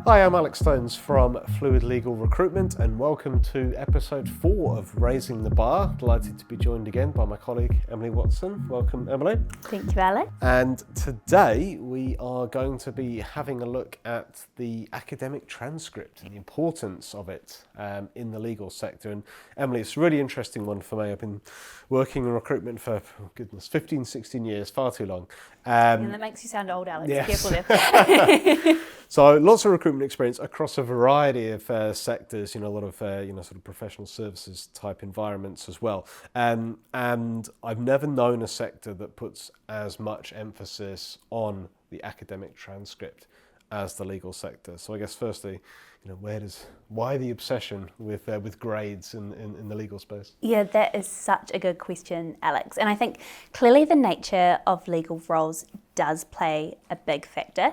Hi, I'm Alex Stones from Fluid Legal Recruitment, and welcome to episode 4 of Raising the Bar. Delighted to be joined again by my colleague Emily Watson. Welcome, Emily. Thank you, Alex. And today we are going to be having a look at the academic transcript and the importance of it in the legal sector. And Emily, it's a really interesting one for me. I've been working in recruitment for, 15, 16 years, far too long. And that makes you sound old, Alex. Yes. Careful there. So lots of recruitment experience across a variety of sectors, a lot of sort of professional services type environments as well. And I've never known a sector that puts as much emphasis on the academic transcript as the legal sector. So I guess firstly, why the obsession with grades in the legal space? Yeah, that is such a good question, Alex. And I think clearly the nature of legal roles does play a big factor.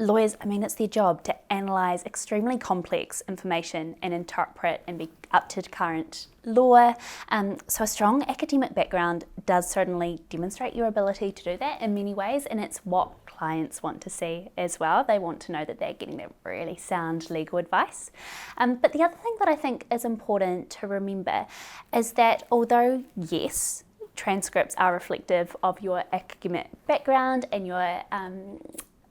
Lawyers, it's their job to analyse extremely complex information and interpret and be up to current law. So a strong academic background does certainly demonstrate your ability to do that in many ways, and it's what clients want to see as well. They want to know that they're getting that really sound legal advice. But the other thing that I think is important to remember is that although, yes, transcripts are reflective of your academic background and your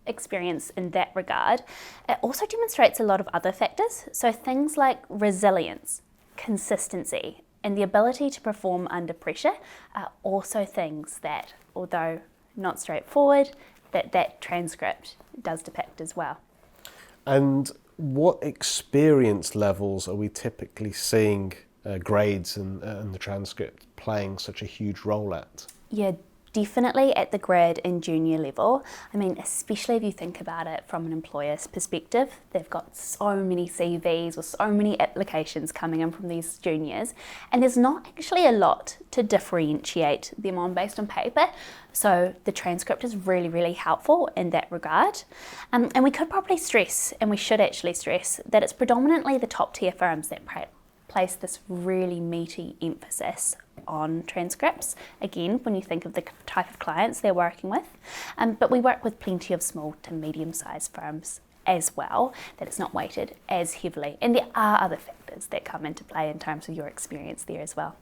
experience in that regard, it also demonstrates a lot of other factors. So things like resilience, consistency, and the ability to perform under pressure are also things that, although not straightforward, that transcript does depict as well. And what experience levels are we typically seeing grades and the transcript playing such a huge role at? Yeah, definitely at the grad and junior level. Especially if you think about it from an employer's perspective, they've got so many CVs or so many applications coming in from these juniors, and there's not actually a lot to differentiate them on based on paper. So the transcript is really, really helpful in that regard. And we could probably stress, and we should actually stress, that it's predominantly the top tier firms that place this really meaty emphasis on transcripts, again, when you think of the type of clients they're working with. But we work with plenty of small to medium-sized firms as well, that it's not weighted as heavily. And there are other factors that come into play in terms of your experience there as well.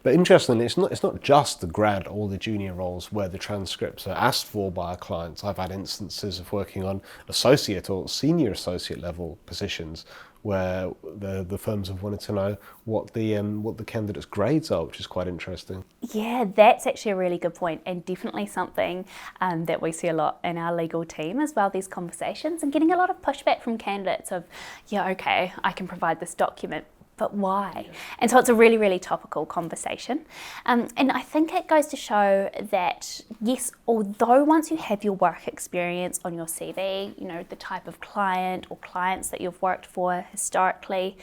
But interestingly, it's not just the grad or the junior roles where the transcripts are asked for by our clients. I've had instances of working on associate or senior associate level positions where the firms have wanted to know what the candidate's grades are, which is quite interesting. Yeah, that's actually a really good point, and definitely something that we see a lot in our legal team as well, these conversations, and getting a lot of pushback from candidates of, yeah, okay, I can provide this document, but why? And so it's a really, really topical conversation. And I think it goes to show that, yes, although once you have your work experience on your CV, the type of client or clients that you've worked for historically,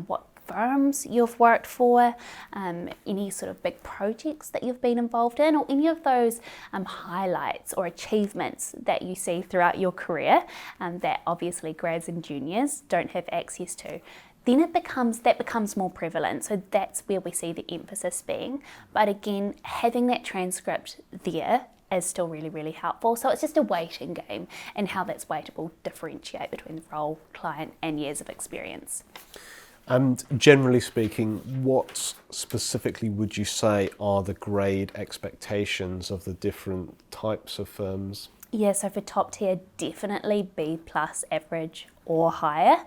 what firms you've worked for, any sort of big projects that you've been involved in, or any of those highlights or achievements that you see throughout your career that obviously grads and juniors don't have access to, then that becomes more prevalent. So that's where we see the emphasis being. But again, having that transcript there is still really, really helpful. So it's just a weighting game, and how that's weighted will differentiate between the role, client, and years of experience. And generally speaking, what specifically would you say are the grade expectations of the different types of firms? Yeah, so for top tier, definitely B+ average or higher.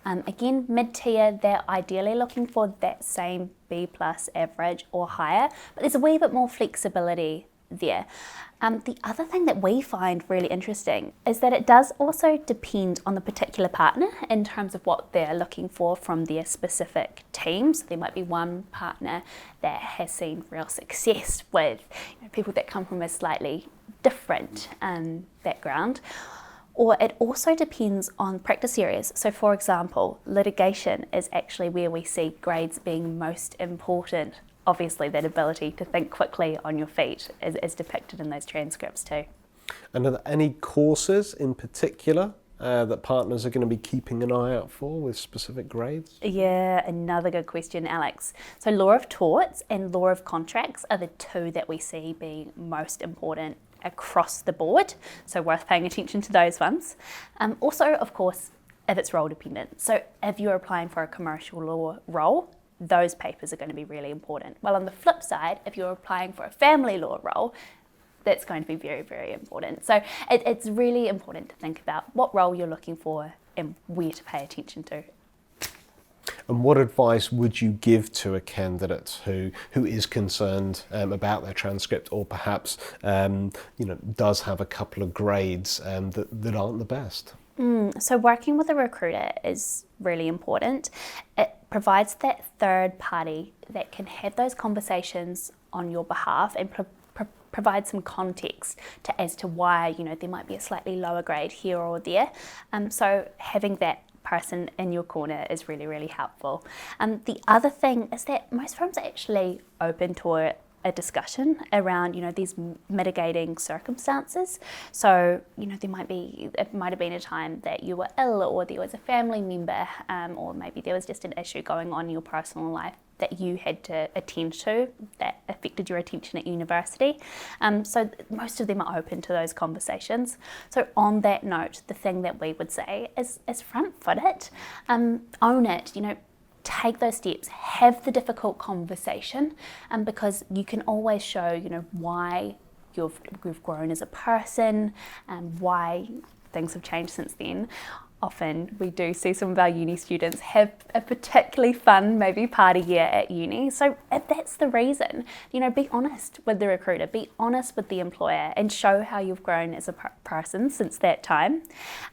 Again, mid-tier, they're ideally looking for that same B+ average or higher, but there's a wee bit more flexibility there. The other thing that we find really interesting is that it does also depend on the particular partner in terms of what they're looking for from their specific team. So there might be one partner that has seen real success with people that come from a slightly different background. Or it also depends on practice areas. So for example, litigation is actually where we see grades being most important. Obviously that ability to think quickly on your feet is depicted in those transcripts too. And are there any courses in particular that partners are going to be keeping an eye out for with specific grades? Yeah, another good question, Alex. So law of torts and law of contracts are the two that we see being most important across the board, so worth paying attention to those ones. Also, of course, if it's role dependent. So if you're applying for a commercial law role, those papers are going to be really important. Well, on the flip side, if you're applying for a family law role, that's going to be very, very important. So it's really important to think about what role you're looking for and where to pay attention to. And what advice would you give to a candidate who is concerned about their transcript, or perhaps does have a couple of grades that aren't the best? So working with a recruiter is really important. It provides that third party that can have those conversations on your behalf and provide some context as to why there might be a slightly lower grade here or there. So having that person in your corner is really, really helpful. The other thing is that most firms are actually open to a discussion around these mitigating circumstances. So it might have been a time that you were ill, or there was a family member, or maybe there was just an issue going on in your personal life that you had to attend to that affected your attention at university. So most of them are open to those conversations. So on that note, the thing that we would say is front-foot it, own it, take those steps, have the difficult conversation, because you can always show, why you've grown as a person and why things have changed since then. Often we do see some of our uni students have a particularly fun, maybe party year at uni. So if that's the reason, be honest with the recruiter, be honest with the employer, and show how you've grown as a person since that time.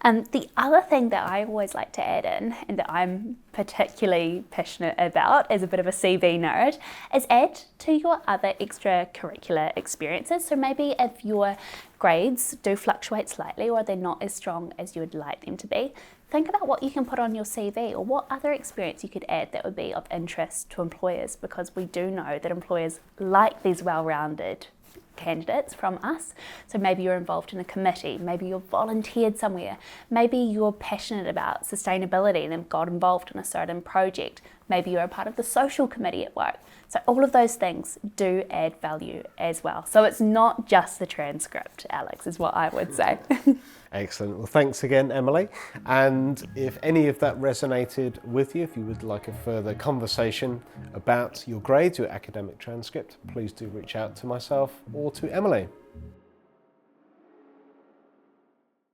The other thing that I always like to add in, and that I'm particularly passionate about as a bit of a CV nerd, is add to your other extracurricular experiences. So maybe if your grades do fluctuate slightly, or they're not as strong as you would like them to be, think about what you can put on your CV, or what other experience you could add that would be of interest to employers, because we do know that employers like these well-rounded candidates from us. So maybe you're involved in a committee, maybe you're volunteered somewhere, maybe you're passionate about sustainability and have got involved in a certain project, maybe you're a part of the social committee at work. So all of those things do add value as well. So it's not just the transcript, Alex, is what I would say. Excellent. Well, thanks again, Emily. And if any of that resonated with you, if you would like a further conversation about your grades, your academic transcript, please do reach out to myself or to Emily.